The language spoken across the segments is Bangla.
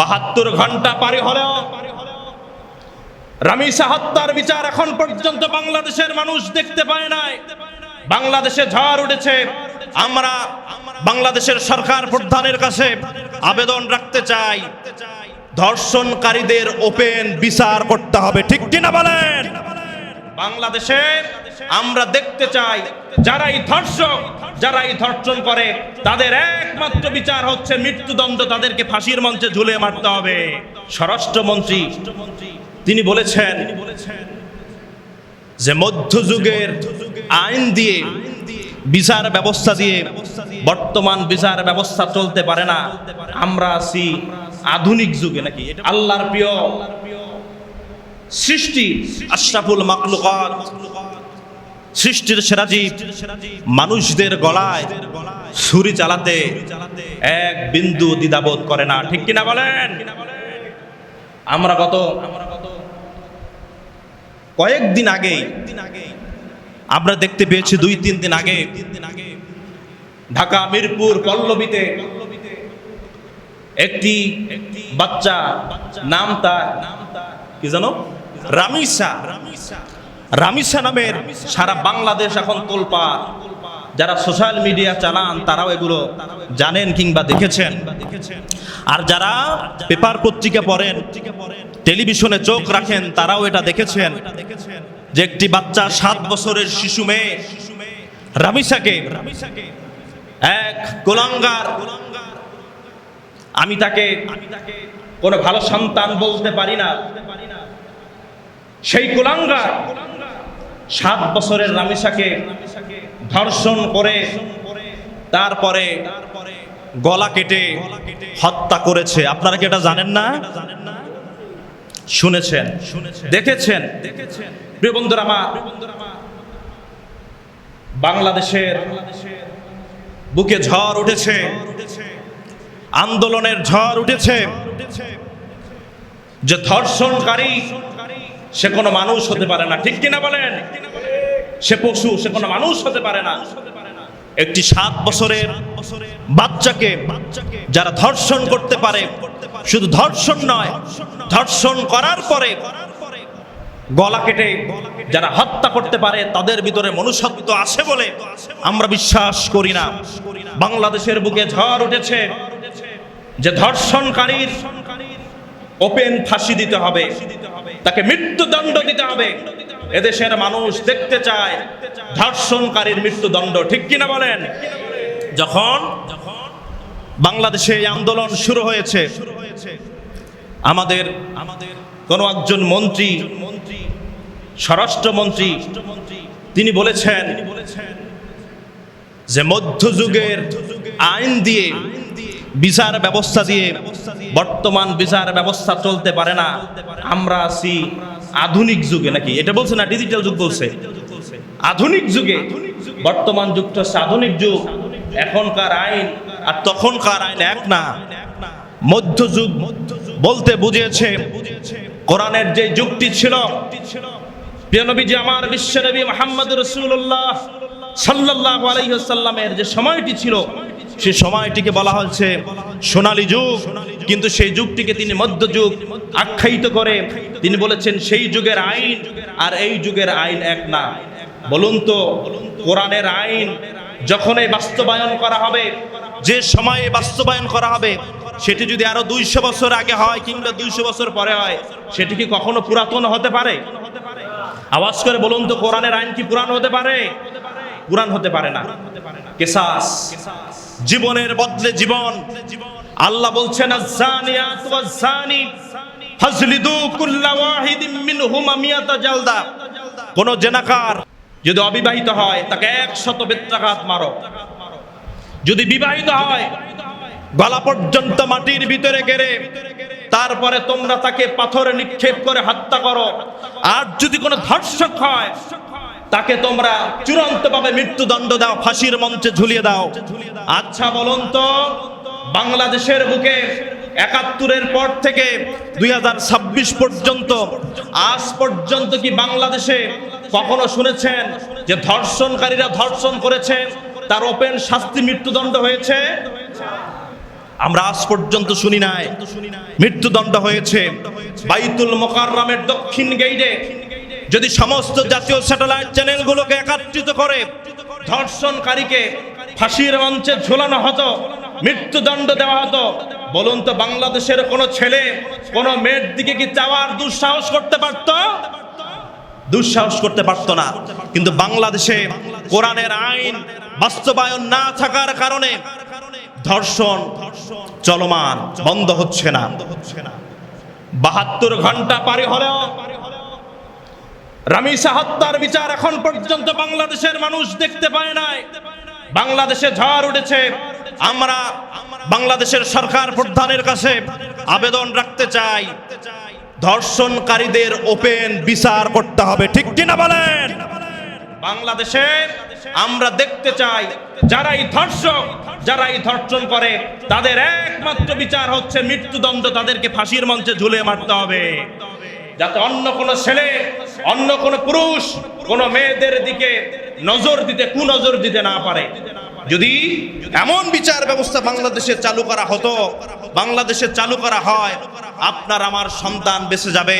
72 ঘন্টা পারি হলেও রামিসা হত্যার বিচার এখন পর্যন্ত বাংলাদেশের মানুষ দেখতে পায় নাই। বাংলাদেশে ঝড় উঠেছে। আমরা বাংলাদেশের সরকার প্রধানের কাছে আবেদন রাখতে চাই, ধর্ষণকারীদের ওপেন বিচার করতে হবে। ঠিক কিনা বলেন? বাংলাদেশে আমরা দেখতে চাই যারাই ধর্ষক, যারাই ধর্ষণ করে তাদের একমাত্র বিচার হচ্ছে মৃত্যুদণ্ড, তাদেরকে ফাঁসির মঞ্চে ঝুলিয়ে মারতে হবে। স্বরাষ্ট্রমন্ত্রী তিনি বলেছেন যে মধ্যযুগের আইন দিয়ে, বিচার ব্যবস্থা দিয়ে বর্তমান বিচার ব্যবস্থা চলতে পারে না। আমরা আছি আধুনিক যুগে। নাকি আল্লাহর প্রিয় সৃষ্টি আশরাফুল মাখলুকাত, সৃষ্টির সেরা জীব, মানুষদের গলায় ছুরি চালাতে এক বিন্দু দ্বিধাবোধ করে না। ঠিক কিনা বলেন? আমরা গত কয়েকদিন আগে আমরা দেখতে পেয়েছি, 2-3 দিন আগে ঢাকা মিরপুর পল্লবীতে একটি বাচ্চা, নাম তার কি জানো, রামিসা নামের, সারা বাংলাদেশ এখন তোলপাড়। যারা সোশ্যাল মিডিয়া চালান তারাও এগুলো জানেন কিংবা দেখেছেন, আর যারা পেপার পত্রিকা পড়েন, টেলিভিশনে চোখ রাখেন, তারাও এটা দেখেছেন যে একটি বাচ্চা 7 বছরের শিশু মেয়ে রামিসাকে এক কুলাঙ্গার, আমি তাকে কোনো ভালো সন্তান বলতে পারি না, সেই কুলাঙ্গার 7 বছরের রামিসাকে ধর্ষণ করে তারপরে গলা কেটে হত্যা করেছে। আপনারা কি এটা জানেন না? শুনেছেন, দেখেছেন? প্রিয় বন্ধুরা আমার, বাংলাদেশের বুকে ঝড় উঠেছে, আন্দোলনের ঝড় উঠেছে। যে ধর্ষণকারী সে কোনো মানুষ হতে পারে না। ঠিক কিনা বলেন? সে পশু, সে কোনো মানুষ হতে পারে না। একটি 7 বছরের বাচ্চাকে যারা ধর্ষণ করতে পারে, শুধু ধর্ষণ নয়, ধর্ষণ করার পরে গলা কেটে যারা হত্যা করতে পারে, তাদের ভিতরে মনুষ্যত্ব আছে বলে আমরা বিশ্বাস করি না। বাংলাদেশের বুকে ঝড় উঠেছে যে ধর্ষণকারীর ওপেন ফাঁসি দিতে হবে, তাকে মৃত্যুদণ্ড দিতে হবে। এদেশের মানুষ দেখতে চায় ধর্ষণকারীর মৃত্যুদণ্ড। ঠিক কিনা বলেন? যখন বাংলাদেশে এই আন্দোলন শুরু হয়েছে, আমাদের কোন একজন মন্ত্রী, স্বরাষ্ট্রমন্ত্রী, তিনি বলেছেন যে মধ্যযুগের আইন দিয়ে, বিচার ব্যবস্থা দিয়ে বর্তমান বিচার ব্যবস্থা চলতে পারে না। আমরা আছি আধুনিক যুগে। নাকি এটা বলছে না, ডিজিটাল যুগ বলছে। আধুনিক যুগে, বর্তমান যুগটা হচ্ছে আধুনিক যুগ। এখনকার আইন আর তখনকার আইন এক না। মধ্যযুগ বলতে বুঝিয়েছে কোরআনের যে যুগটি ছিল, প্রিয় নবীজি আমার বিশ্বনবী মুহাম্মদ রাসূলুল্লাহ সাল্লাল্লাহু আলাইহি ওয়াসাল্লামের যে সময়টি ছিল, সেই সময়টিকে বলা হচ্ছে সোনালী যুগ। কিন্তু সেই যুগটিকে তিনি মধ্যযুগ আখ্যায়িত করে তিনি বলেছেন সেই যুগের আইন আর এই যুগের আইন এক না। বলুন তো, কোরআনের আইন যখনই বাস্তবায়ন করা হবে, যে সময়ে বাস্তবায়ন করা হবে, সেটি যদি আরো 200 বছর আগে হয় কিংবা 200 বছর পরে হয়, সেটি কি কখনো পুরাতন হতে পারে? আওয়াজ করে বলুন তো, কোরআনের আইন কি পুরান হতে পারে? পুরান হতে পারে না। কিসাস, জীবনের বদলে জীবন। আল্লাহ বলছেন আয-যানিয়াতু ওয়াজ-যানি ফাজলিদু কুল্লা ওয়াহিদিন মিনহুমা মিয়াতা জালদা। কোন জেনাকার যদি অবিবাহিত হয় তাকে 100 বেত্রাঘাত মারো। যদি বিবাহিত হয় গলা পর্যন্ত মাটির ভিতরে গেড়ে তারপরে তোমরা তাকে পাথরে নিক্ষেপ করে হত্যা করো। আর যদি কোনো ধর্ষক হয় তাকে তোমরা চূড়ান্তভাবে মৃত্যুদণ্ড দাও, ফাঁসির মঞ্চে ঝুলিয়ে দাও। আচ্ছা বলুন তো, বাংলাদেশের বুকে ৭১-এর পর থেকে ২০২৬ পর্যন্ত, আজ পর্যন্ত কি বাংলাদেশে কখনো শুনেছেন যে ধর্ষণকারীরা ধর্ষণ করেছে তার ওপেন শাস্তি মৃত্যুদণ্ড হয়েছে? আমরা আজ পর্যন্ত শুনি নাই মৃত্যুদণ্ড হয়েছে বাইতুল মুকাররমের দক্ষিণ গেইটে যদি সমস্ত জাতীয় স্যাটেলাইট চ্যানেলগুলোকে একত্রিত করে ধর্ষণকারীকে ফাঁসির মঞ্চে ঝোলানো হতো, মৃত্যুদণ্ড দেওয়া হতো, বলুন তো বাংলাদেশের কোন ছেলে কোন মেয়ের দিকে কি চাওয়ার দুঃসাহস করতে পারত? দুঃসাহস করতে পারতো না। কিন্তু বাংলাদেশে কোরআনের আইন বাস্তবায়ন না থাকার কারণে ধর্ষণ চলমান, বন্ধ হচ্ছে না। 72 ঘন্টা পারি হলেও রামিসা হত্যার বিচার এখন পর্যন্ত বাংলাদেশের মানুষ দেখতে পায় নাই। বাংলাদেশে ঝড় উঠেছে। আমরা বাংলাদেশের সরকার প্রধানের কাছে আবেদন রাখতে চাই, ধর্ষণকারীদের ওপেন বিচার করতে হবে, ঠিক কিনা বলেন? বাংলাদেশে আমরা দেখতে চাই যারাই ধর্ষক, যারাই ধর্ষণ করে তাদের একমাত্র বিচার হচ্ছে মৃত্যুদণ্ড, তাদেরকে ফাঁসির মঞ্চে ঝুলিয়ে মারতে হবে, যাতে অন্য কোন ছেলে, অন্য কোন পুরুষ কোন মেয়েদের দিকে নজর দিতে, কুনজর দিতে না পারে। যদি এমন বিচার ব্যবস্থা বাংলাদেশে চালু করা হতো, বাংলাদেশে চালু করা হয়, আপনার আমার সন্তান বেঁচে যাবে।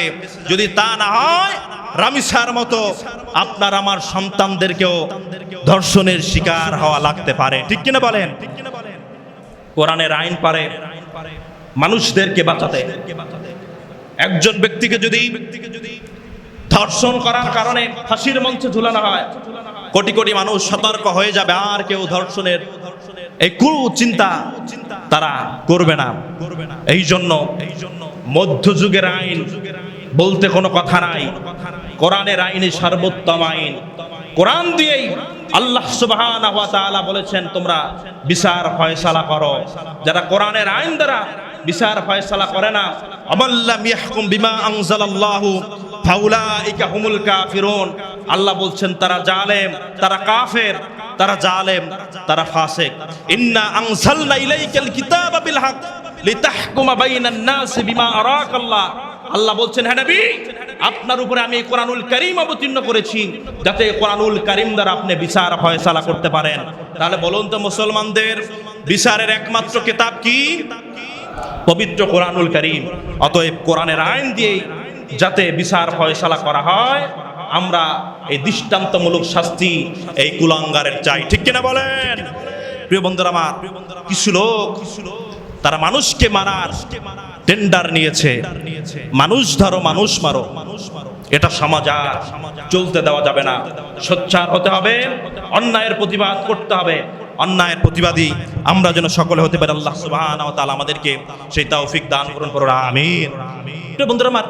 যদি তা না হয়, রামিসার মতো আপনার আমার সন্তানদেরকেও ধর্ষণের শিকার হওয়া লাগতে পারে, ঠিক কিনা বলেন? কোরআনের আইন পারে মানুষদেরকে বাঁচাতে। একজন ব্যক্তিকে যদি ধর্ষণ করার কারণে ফাঁসির মঞ্চে ঝুলানো হয়, কোটি কোটি মানুষ সতর্ক হয়ে যাবে, আর কেউ ধর্ষণের এই কুচিন্তা তারা করবে না। এই জন্য মধ্যযুগের আইন বলতে কোনো কথা নাই, কোরআনের আইনে সর্বোত্তম আইন। কোরআন দিয়েই আল্লাহ সুবহানাহু ওয়া তাআলা বলেছেন তোমরা বিচার ফয়সালা করো। যারা কোরআনের আইন দ্বারা বিচার ফয়সালা করে না, আমাল্লাম ইয়াহকুম বিমা আনজালাল্লাহু ফাউলাইকা হুমুল কাফিরুন, আল্লাহ বলছেন তারা জালেম, তারা কাফের, তারা জালেম, তারা ফাসিক। ইন্না আনজালনা ইলাইকাল কিতাবা বিল হক লিতাহকুমা বাইনান নাস বিমা আরাকাল্লাহ, আল্লাহ বলছেন হে নবী আপনার উপরে আমি কোরআনুল কারীম অবতীর্ণ করেছি যাতে কোরআনুল কারীম দ্বারা আপনি বিচার ফয়সালা করতে পারেন। তাহলে বলুন তো মুসলমানদের বিচারের একমাত্র কিতাব কি? পবিত্র কোরআনুল কারীম। অতএব কোরআনের আইন দিয়েই যাতে বিচার ফয়সালা করা হয়, আমরা এই দৃষ্টান্তমূলক শাস্তি এই কুলাঙ্গারের চাই, ঠিক কিনা বলেন? প্রিয় বন্ধুরা আমার, কিছু লোক তারা মানুষকে মারার টেন্ডার নিয়েছে, মানুষ ধরো মানুষ মারো, এটা সমাজ আর চলতে দেওয়া যাবে না। সোচ্চার হতে হবে, অন্যায়ের প্রতিবাদ করতে হবে, অন্যায়ের প্রতিবাদী আমরা যেন সকলে হতে পারি। আল্লাহ সুবহানাহু ওয়া তাআলা আমাদেরকে সেই তৌফিক দান করুন, আমিন। প্রিয় বন্ধুরা আমার,